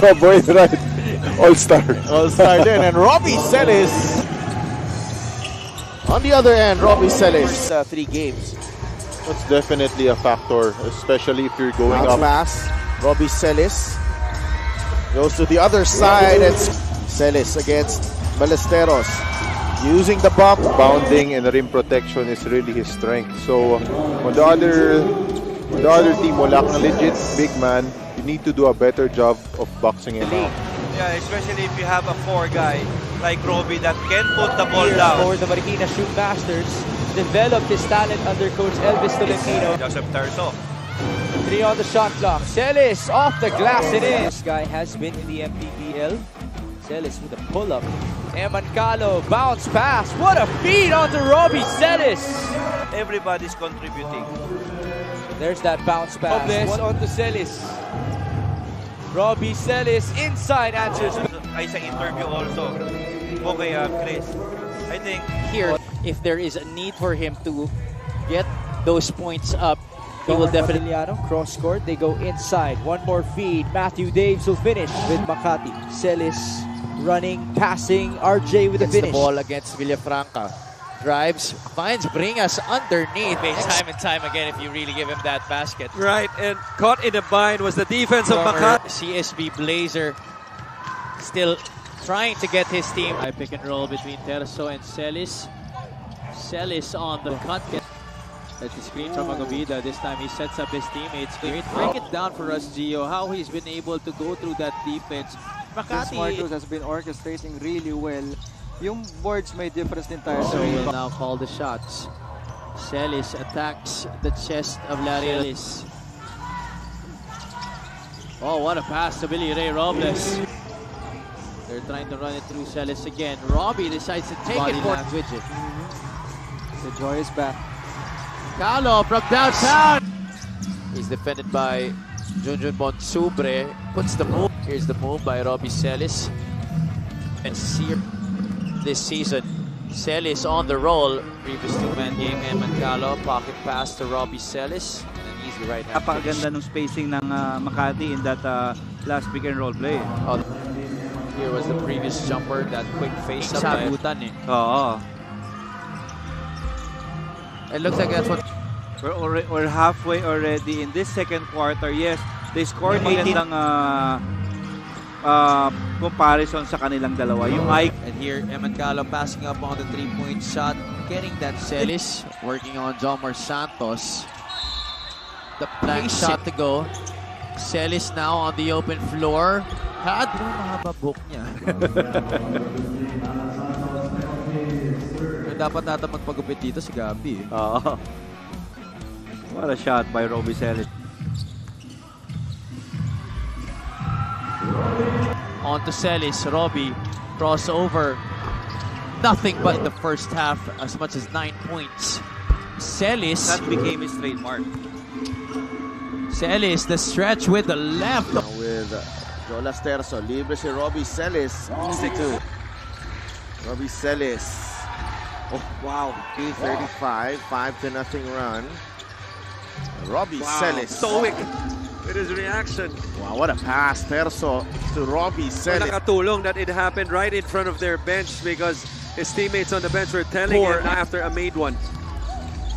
Oh boy, right. All-star. All-star din. And Robby Celiz. On the other end, Robby Celiz. 3 games. That's definitely a factor, especially if you're going up. Pass. Robby Celiz goes to the other side, and Celiz against Ballesteros. Using the bump. Bounding and rim protection is really his strength. So on the other team, wala kang legit big man, you need to do a better job of boxing him out. Yeah, especially if you have a 4 guy like Robby that can put the ball down. For the Marikina Shoot Masters, developed his talent under Coach Elvis Tolentino. Joseph Terzo. 3 on the shot clock. Celiz off the glass, it is. This guy has been in the MPBL. Celiz with a pull-up. Emancalo, bounce pass. What a feed onto Robby Celiz. Everybody's contributing. There's that bounce pass. One onto Celiz. Robby Celiz inside answers. Ay sa interview also. Okay, Chris. I think Here, if there is a need for him to get those points up, he will definitely cross court. They go inside. One more feed. Matthew Daves will finish with Makati. Celiz running, passing. RJ with the finish. The ball against Villafranca. Drives, finds Bringas underneath. Time and time again if you really give him that basket. Right, and caught in a bind was the defense of Makati. CSB Blazer still trying to get his team. High pick and roll between Terzo and Celiz. Celiz on the cut. That's the screen from Agobida. This time he sets up his teammates. Great. Break it down for us, Gio, how he's been able to go through that defense. Makati has been orchestrating really well. Yung boards may difference din tayo. So will now call the shots. Celiz attacks the chest of Larry. Oh, what a pass to Billy Ray Robles. They're trying to run it through Celiz again. Robby decides to take it for Widget. The joy is back. Calo from downtown. He's defended by Junjun Bonsubre. Puts the move. Here's the move by Robby Celiz. And Sear this season. Celiz on the roll. Previous 2-man game. Emancalo. Pocket pass to Robby Celiz. And an easy right hand. Napakaganda ng spacing ng Makati in that last pick and roll play. Oh, here was the previous jumper. That quick face-up. Sabutan eh. Oo. It looks like that's what... We're halfway already in this second quarter. Yes, they scored magandang comparison sa kanilang dalawa. Yung And here, Emancalo passing up on the 3-point shot. Getting that Celiz. Working on Jomar Santos. The blank shot to go. Celiz now on the open floor. Had mahaba book niya. Dapat natin magpagupit dito si Gabi. What a shot by Robby Celiz. On to Celiz, Robby, crossover. Nothing but the first half, as much as 9 points. Celiz. That became his trademark. Celiz, the stretch with the left. With Jolas Terzo. Libre si Robby Celiz. 62. Robby Celiz. Oh, wow. 2:35. 5-0 run. Robby Celiz. Stoic with his reaction. Wow, what a pass. Terzo to Robby Celiz. Nakatulong that it happened right in front of their bench because his teammates on the bench were telling him after a made one.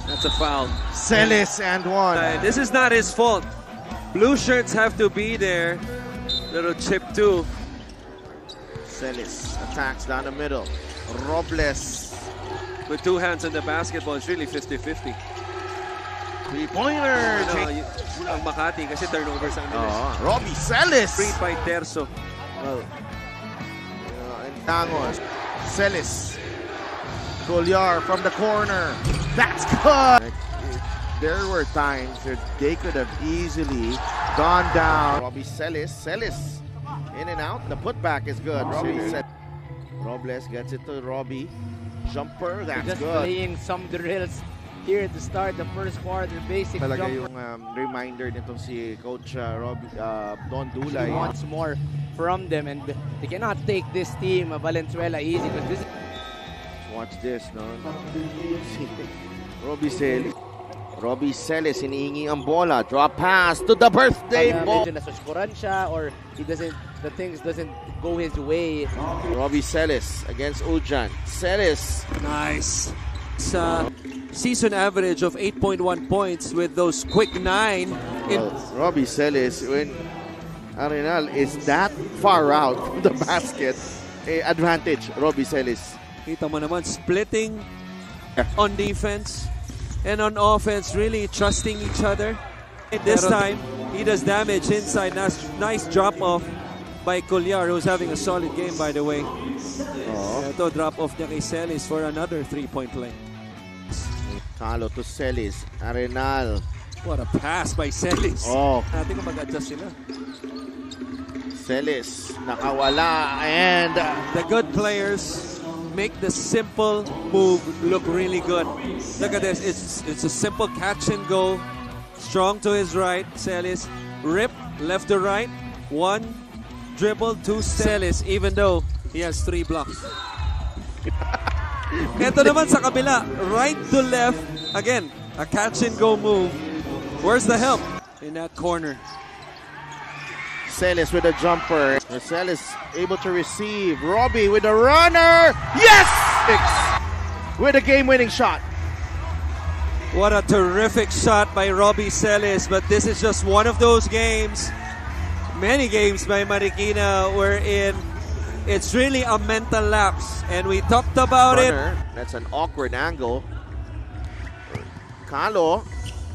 That's a foul. Celiz and one. This is not his fault. Blue shirts have to be there. Little chip too. Celiz attacks down the middle. Robles. With 2 hands on the basketball, it's really 50-50. Three-pointer. Ang Makati kasi turnovers ang bilis. Robby Celiz. Free by Terzo. Well, and Tangos. Celiz. Colliar from the corner. That's good. There were times that they could have easily gone down. Robby Celiz. Celiz in and out. The putback is good. Robby Celiz. Robles gets it to Robby. Jumper, that's just good. Playing some drills here to start the first quarter. Basic Talaga jumper. yung reminder nitong si Coach Don Dulay. He wants more from them, and they cannot take this team Valenzuela easy. But this Watch this, no? Robby Celiz. Robby Celiz hinihingi ang bola. Drop pass to the birthday ball. Medyo nasuskuran siya or the things doesn't go his way. Robby Celiz against Ujan. Celiz. Nice. It's season average of 8.1 points with those quick 9. Robby Celiz, when Arenal is that far out from the basket, advantage, Robby Celiz. Kita mo naman, splitting on defense and on offense, really trusting each other. This time, he does damage inside. Nice drop off by Coliar, who's having a solid game, by the way. Ito, drop off niya kay Celiz for another 3-point play. Talo to Celiz. Arenal. What a pass by Celiz. Natin kung mag-adjust sila. Celiz, nakawala, and the good players make the simple move look really good. Look at this. It's a simple catch and go. Strong to his right. Celiz. Rip left to right. 1 dribble, 2 Celiz, even though he has 3 blocks. Ito naman sa kabila. Right to left. Again, a catch and go move. Where's the help? In that corner. Celiz with a jumper. Celiz able to receive. Robby with a runner. Yes! With a game-winning shot. What a terrific shot by Robby Celiz. But this is just one of those games, many games by Marikina, wherein it's really a mental lapse. And we talked about runner. That's an awkward angle. Calo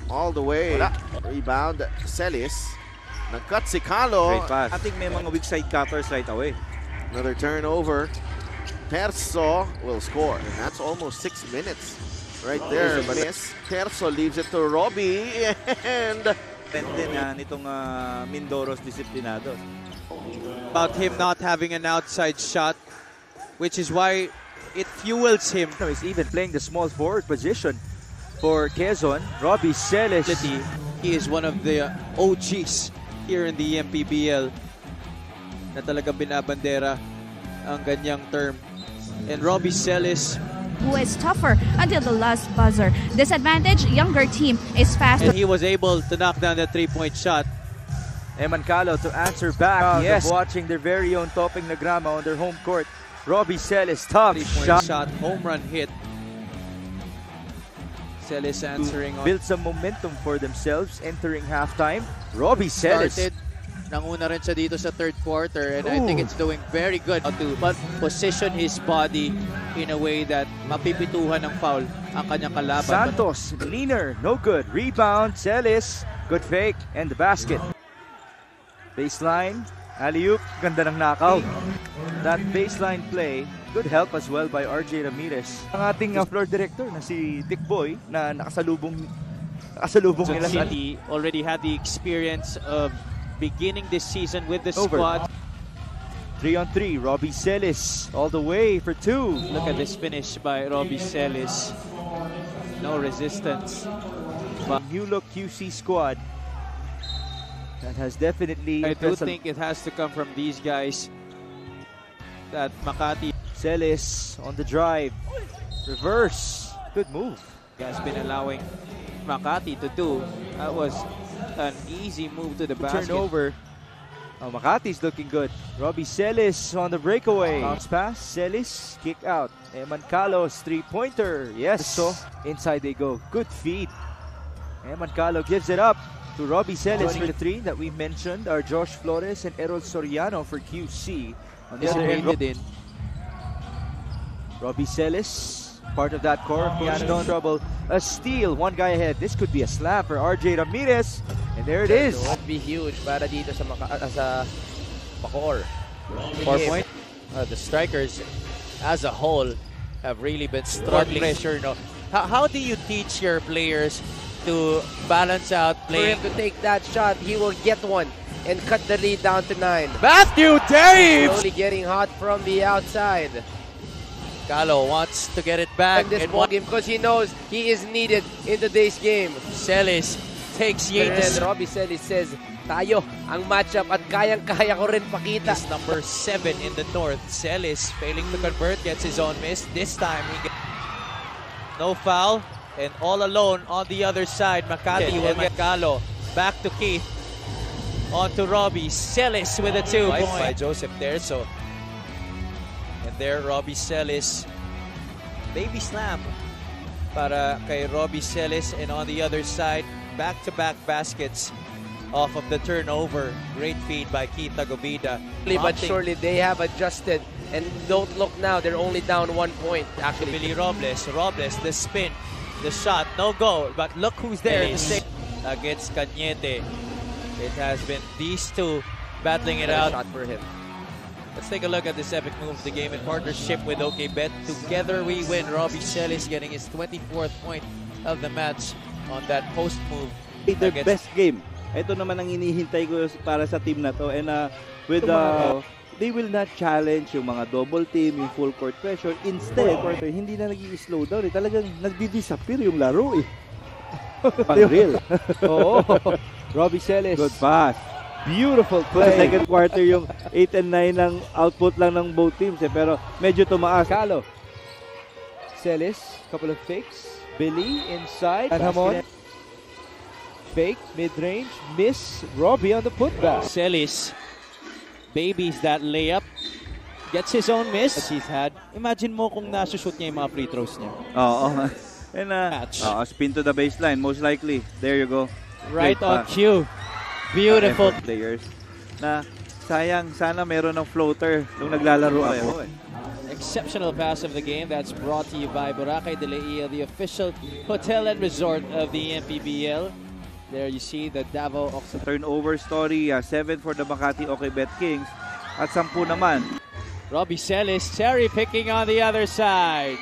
all the way. Rebound. Celiz. Nag-cut si Calo. Great pass. I think may mga weak side cutters right away. Another turnover. Terzo will score. And that's almost 6 minutes right there. But yes, Terzo leaves it to Robby. And Din nitong Mindoro's disiplinado. About him not having an outside shot, which is why it fuels him. He's even playing the small forward position for Quezon. Robby Celiz. He is one of the OGs here in the MPBL na talagang binabandera ang ganyang term. And Robby Celiz, who is tougher until the last buzzer. Disadvantage, younger team is faster. And he was able to knock down the 3-point shot. Emancalo to answer back. Yes, watching their very own Topping Nagrama on their home court. Robby Celiz, tough 3-point shot, home run hit. Celiz answering on. Build some momentum for themselves entering halftime. Robby Celiz. Nanguna rin siya dito sa third quarter, and I think it's doing very good to position his body in a way that mapipituhan ng foul ang kanyang kalaban. Santos, leaner, no good. Rebound, Celiz, good fake, and the basket. Baseline, alley-oop, ganda ng knockout. That baseline play, good help as well by RJ Ramirez. Ang ating floor director na si Dick Boy na nakasalubong nila sa City already had the experience of beginning this season with the squad. 3-on-3, Robby Celiz all the way for 2. Look at this finish by Robby Celiz. No resistance. But new look QC squad that has definitely. I do think it has to come from these guys. That Makati. Celiz on the drive. Reverse. Good move. He has been allowing Makati to do. That was an easy move to the basket. Turnover. Oh, Makati's looking good. Robby Celiz on the breakaway. Bounce pass. Celiz kick out. Emancalo's 3-pointer. Yes. So inside they go. Good feed. Emancalo gives it up to Robby Celiz for the 3 that we mentioned are Josh Flores and Errol Soriano for QC. On the other end, Robby Celiz, part of that core. Piano trouble. A steal. One guy ahead. This could be a slap for RJ Ramirez. And there it is. It would be huge para dito sa Bacoor. 4 point. The strikers as a whole have really been struggling. Pressure, no? How do you teach your players to balance out playing? For him to take that shot, he will get one and cut the lead down to 9. Matthew Daves! Slowly getting hot from the outside. Calo wants to get it back. In this ball game because he knows he is needed in today's game. Celiz takes Yates. And Robby Celiz says, tayo ang matchup at kayang-kaya ko rin pakita. He's number 7 in the north. Celiz failing to convert, gets his own miss. This time he gets no foul. And all alone on the other side, Makati with Mancalo. Back to Keith. On to Robby. Celiz with a 2 by Joseph Terzo. And there, Robby Celiz. Baby slam para kay Robby Celiz. And on the other side, back-to-back baskets off of the turnover. Great feed by Keith Tagobida. But surely they have adjusted. And don't look now, they're only down 1 point. Actually, Billy Robles, the spin, the shot, no goal. But look who's there against Cañete. It has been these two battling it out. Shot for him. Let's take a look at this epic move of the game in partnership with OKBet. Together we win. Robby Celiz getting his 24th point of the match on that post move. Their best game. Ito naman ang inihintay ko para sa team na to. And with they will not challenge yung mga double team, yung full court pressure. Instead, hindi na nag-i-slow down. Talagang nagdi-disappear yung laro eh. Unreal. Oo. Robby Celiz. Good pass. Beautiful play. Sa second quarter yung 8 and 9 ng output lang ng both teams eh. Pero medyo tumaas. Calo. Celiz, couple of fakes. Billy inside. And Hamon. Fake, mid-range, miss. Robby on the putback. Celiz babies that layup. Gets his own miss that he's had. Imagine mo kung nasushoot niya yung mga free throws niya. Oo. And spin to the baseline, most likely. There you go. Right on cue. Beautiful. Players na sayang, sana meron ng floater nung naglalaro ako. Exceptional pass of the game. That's brought to you by Boracay de Leia, the official hotel and resort of the MPBL. There you see the Davao Oxford. Turnover story, 7 for the Makati OKBet Kings at 10 naman. Robby Celiz cherry picking on the other side.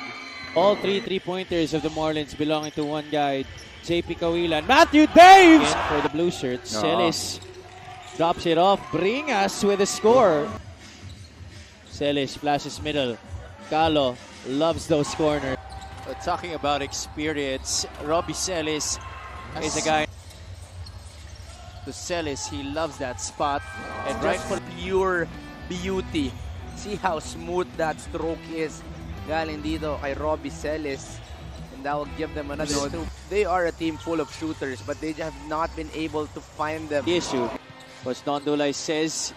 All 3 3-pointers of the Marlins belonging to one guy, JP Kawilan. Matthew Daves for the blue shirts. Celiz drops it off. Bring us with a score. Celiz flashes middle. Calo loves those corners. Talking about experience, Robby Celiz is a guy. To Celiz, he loves that spot. And right for pure beauty. See how smooth that stroke is. Galing dito kay Robby Celiz. And that will give them another two. They are a team full of shooters, but they have not been able to find them. The issue. Coach Dondulay says,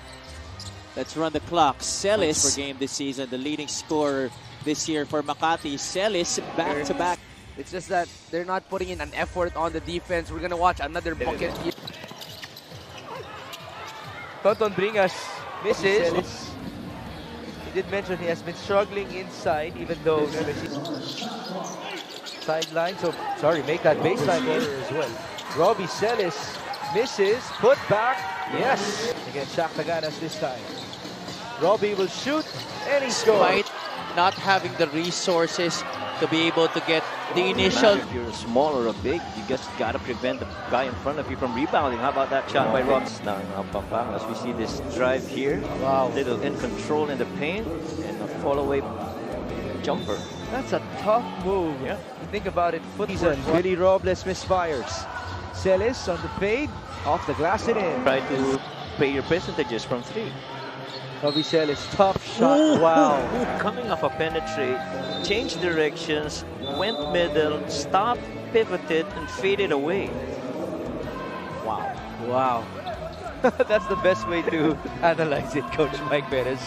let's run the clock. Celiz per game this season, the leading scorer this year for Makati. Celiz back-to-back. It's just that they're not putting in an effort on the defense. We're going to watch another bucket here. Tonton Bringas misses. He did mention he has been struggling inside, even though sideline. So sorry, make that baseline error as well. Robby Celiz misses, put back, yes. Again, Shaq Taganas this time. Robby will shoot, and he scores. Despite not having the resources to be able to get the initial. If you're small or big, you just gotta prevent the guy in front of you from rebounding. How about that shot by Robby? Now as we see this drive here, little in control in the paint and a fall away jumper. That's a tough move. Yeah. Think about it. Footwork. Billy Robles misfires. Celiz on the fade, off the glass and in. Try to pay your percentages from 3. Robby Celiz, tough shot. Wow. Coming off a penetrate, changed directions, went middle, stopped, pivoted, and faded away. Wow. Wow. That's the best way to analyze it, Coach Mike Perez.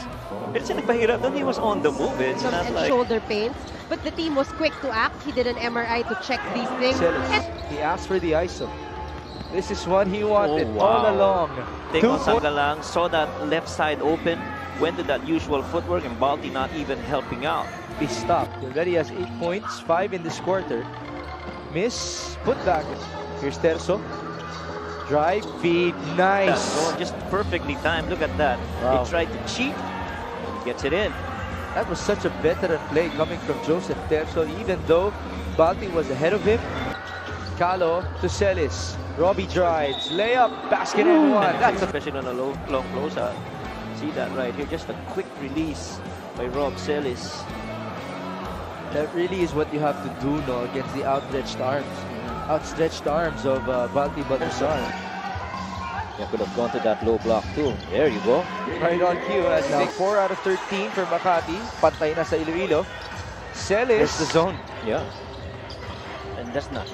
It's nagpahirap doon. He was on the move. It's not like shoulder pains, but the team was quick to act. He did an MRI to check these things. He asked for the ISO. This is what he wanted all along. Galang saw that left side open, went to that usual footwork, and Balti not even helping out. He stopped. He already has 8 points, 5 in this quarter. Miss, put back. Here's Terzo. Drive, feed, nice. Just perfectly timed. Look at that. He tried to cheat. Gets it in. That was such a veteran play coming from Joseph Terzo, even though Balti was ahead of him. Calo to Celiz. Robby drives, layup, basket and one. That's especially on a long closeout. See that right here, just a quick release by Robby Celiz. That really is what you have to do, no, against the outstretched arms of Balti Baltasar. Yeah, could have gone to that low block too. There you go. Right on cue. And now 4 out of 13 for Makati. Pantay na sa Iloilo. Celiz. There's the zone. Yeah. And That's not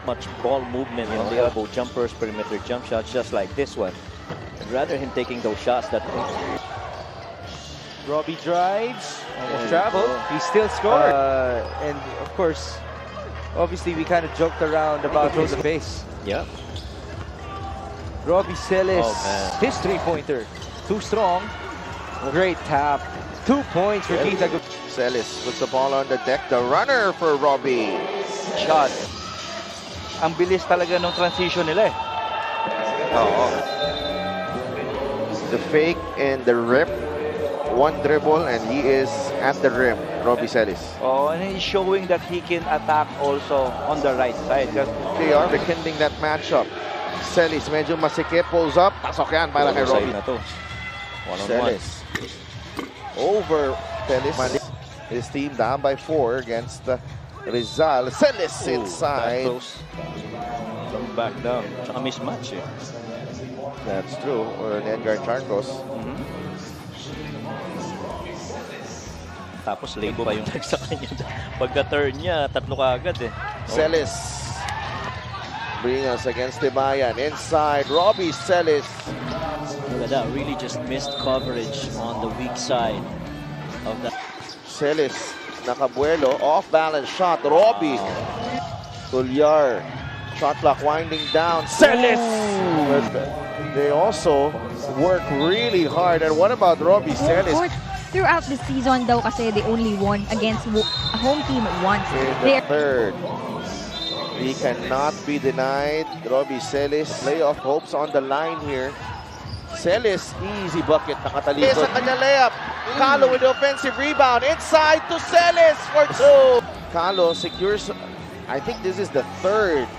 much ball movement, you know, the elbow jumpers, perimeter jump shots, just like this one. And rather him taking those shots that Robby drives, almost traveled. He still scored. And of course, obviously we kind of joked around about the base. Yeah. Robby Celiz, his three-pointer, too strong. Great tap. 2 points for Keith. Celiz puts the ball on the deck. The runner for Robby. Shot. Ang bilis talaga ng transition nila eh. The fake and the rip. One dribble and he is at the rim, Robby Celiz. And he's showing that he can attack also on the right side. They are rekindling that matchup. Celiz medyo masikip, pulls up. Pasok yan para kay Robby. Celiz. Over Celiz. His team down by 4 against Rizal. Celiz inside. Back down. Tsaka mismatch eh. That's true. Or an Edgar Charcos. Tapos late pa yung sa kanya. Pagka-turn niya, tatlo ka agad eh. Celiz. Bring us against Tibayan. Inside, Robby Celiz. Look at that, really just missed coverage on the weak side of that. Celiz, nakabuelo, off-balance shot. Robby. Tulyar. Shot clock winding down. Celiz! They also work really hard. And what about Robby Celiz? Throughout the season daw kasi they only won against a home team once. In the third. He cannot be denied. Robby Celiz, playoff hopes on the line here. Celiz, easy bucket, nakatalikod. Sa kanya layup. Calo with the offensive rebound. Inside to Celiz for 2. Calo secures, I think this is the third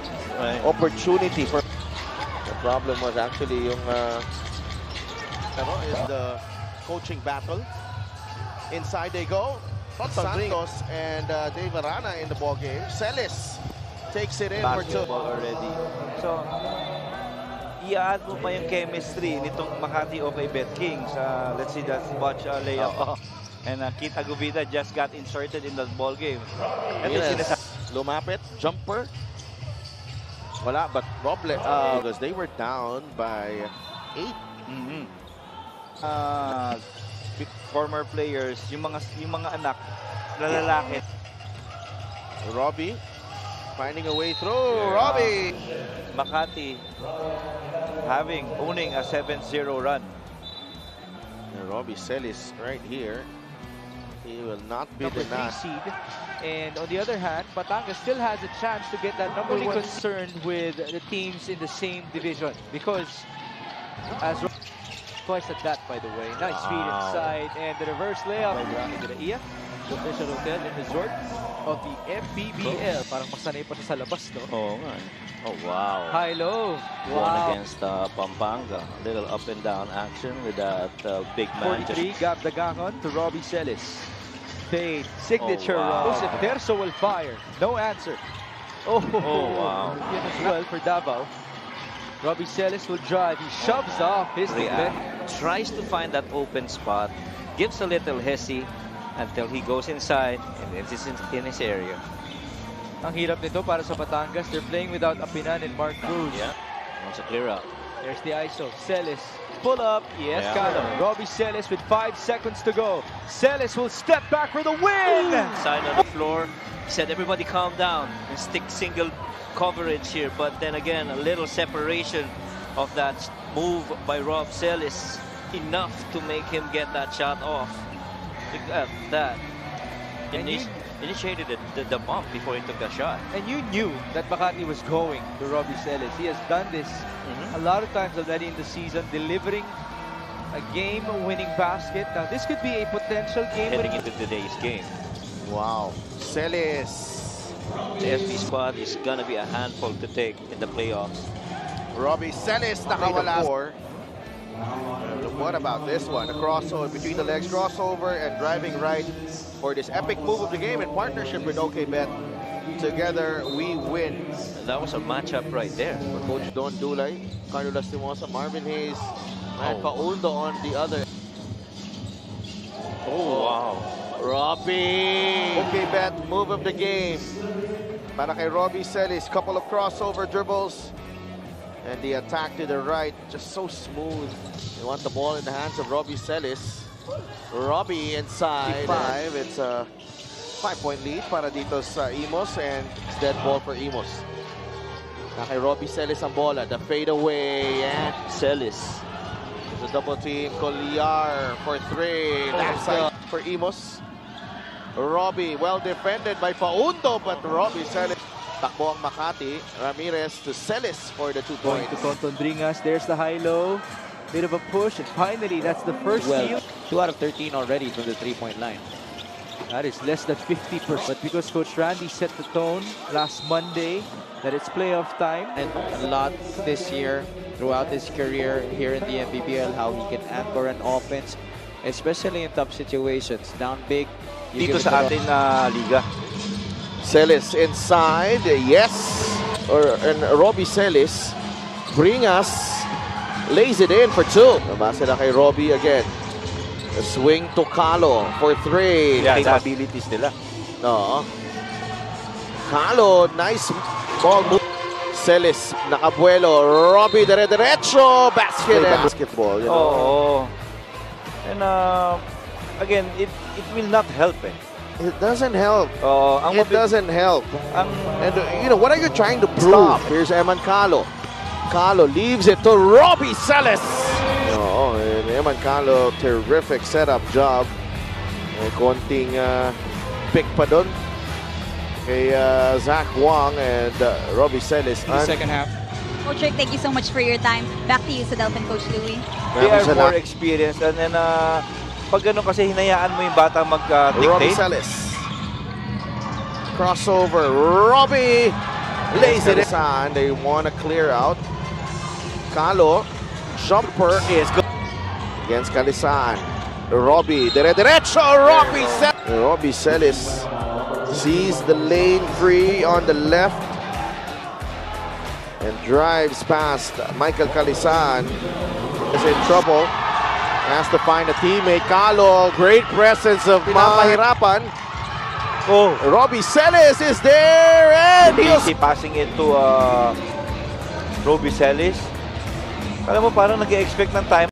opportunity for. The problem was actually yung is the coaching battle. Inside they go. Santos and Dave Arana in the ball game. Celiz takes it in for 2 already. So, i-add mo pa yung chemistry nitong Makati okay Bet Kings. Let's see that watch layup. And Keith Agubida just got inserted in the ball game. Lumapit, jumper. Wala, but problem because they were down by 8. Former players, yung mga anak na lalaki. Robby finding a way through. Robby. Makati owning a 7-0 run. And Robby Celiz right here. He will not be denied. Seed. And on the other hand, Batangas still has a chance to get that number 1 concerned with the teams in the same division because as twice at that, by the way. Nice feed inside and the reverse layup. The official hotel and resort of the MPBL. Parang masanay pa sa labas, no? Oo nga. Oh, wow. High-low. One against Pampanga. A little up and down action with that big man. 43, Gab Dagagon to Robby Celiz. Fade, signature run. Joseph Terzo will fire. No answer. Oh wow. Yan as well for Davao. Robby Celiz will drive. He shoves off his defender. Tries to find that open spot. Gives a little hesi until he goes inside and it's in his area. Ang hirap nito para sa Batangas. They're playing without Apinan and Mark Cruz. Yeah. Wants to clear out. There's the ISO. Celiz. Pull up. Yes, Calo. Robby Celiz with 5 seconds to go. Celiz will step back for the win. Side on the floor. He said everybody calm down and stick single coverage here. But then again, a little separation of that move by Rob Celiz enough to make him get that shot off. That initiated the bump before he took the shot. And you knew that Makati was going to Robby Celiz. He has done this a lot of times already in the season, delivering a game-winning basket. Now, this could be a potential game-winning heading into today's game. Wow. Celiz. The SB squad is going to be a handful to take in the playoffs. Robby Celiz nakawala. What about this one? A crossover, between the legs crossover and driving right for this epic move of the game in partnership with OKBet. Together, we win. That was a matchup right there. Coach Don Dulay, Carlo Lastimosa, Marvin Hayes, and Paundo on the other. Oh, wow. Robby. OKBet move of the game. Para kay Robby Celiz, couple of crossover dribbles. And the attack to the right, just so smooth. They want the ball in the hands of Robby Celiz. Robby inside. 5. It's a 5-point lead para dito sa Imos, and it's dead ball for Imos. Na kay Robby Celiz ang bola. The fadeaway, and Celiz. there's a double team. Coliar for 3. That's for Imos. Robby, well defended by Faundo, but Robby Celiz. Takbo ang Makati. Ramirez to Celiz for the 2 Going points. to Tonton Bringas. There's the high-low. Bit of a push, and finally, that's the first steal. 2 out of 13 already from the three-point line. That is less than 50%. But because Coach Randy set the tone last Monday that it's playoff time. And a lot this year, throughout his career here in the MPBL, how he can anchor an offense, especially in tough situations. Down big. Dito sa atin na liga. Celiz inside, yes. And Robby Celiz, Bringas lays it in for 2. Nabasa na kay Robby again. A swing to Calo for 3. Yeah, capabilities nila. No. Calo, nice ball move. Celiz, nakabuelo. Robby, dire-diretso. Basketball. You know? Oo. And again, it will not help eh. It doesn't help. It doesn't help. And you know, what are you trying to prove? Here's Eman Calo. Calo leaves it to Robby Celiz. Oh, and Eman Calo, terrific setup job. Konting pick pa dun kay Zach Wong and Robby Celiz. In the second half. Coach Rick, thank you so much for your time. Back to you sa Delphin, Coach Louie. They are more experienced, and then pag gano'n kasi hinayaan mo yung bata mag-dictate. Robby Celiz. Crossover. Robby lays it in. They want to clear out. Calo. Jumper is good. Against Calisan. Robby. Dire-diretso. Robby Celiz. Robby Celiz sees the lane free on the left and drives past Michael Calisan. Is in trouble. Has to find a teammate. Calo, great presence of pinapahirapan. Oh, Robby Celiz is there, and he's passing it to Robby Celiz. Alam mo, parang nag-expect ng time.